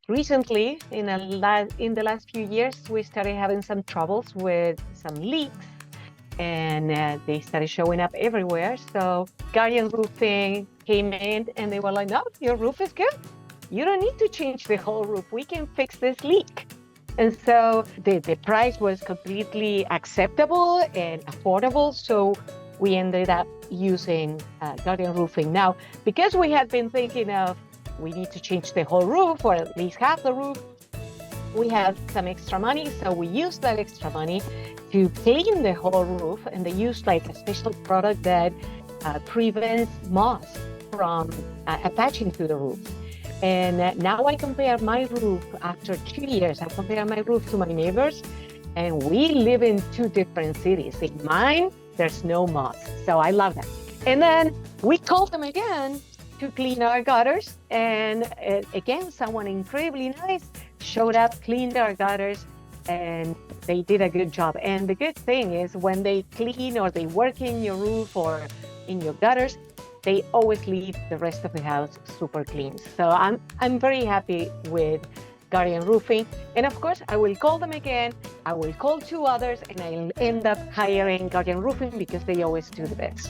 Recently, in the last few years, we started having some troubles with some leaks, and they started showing up everywhere. So Guardian Roofing came in, and they were like, "No, your roof is good. You don't need to change the whole roof. We can fix this leak." And so the price was completely acceptable and affordable. So we ended up using Guardian Roofing. Now, because we had been thinking of we need to change the whole roof or at least half the roof, we had some extra money. So we used that extra money to clean the whole roof. And they used like a special product that prevents moss from attaching to the roof. And now I compare my roof after 2 years. I compare my roof to my neighbors, and we live in two different cities. In mine, there's no moss, so I love that. And then we called them again to clean our gutters, and again, someone incredibly nice showed up, cleaned our gutters, and they did a good job. And the good thing is when they clean or they work in your roof or in your gutters, they always leave the rest of the house super clean. So I'm very happy with Guardian Roofing. And of course, I will call them again. I will call two others, and I'll end up hiring Guardian Roofing because they always do the best.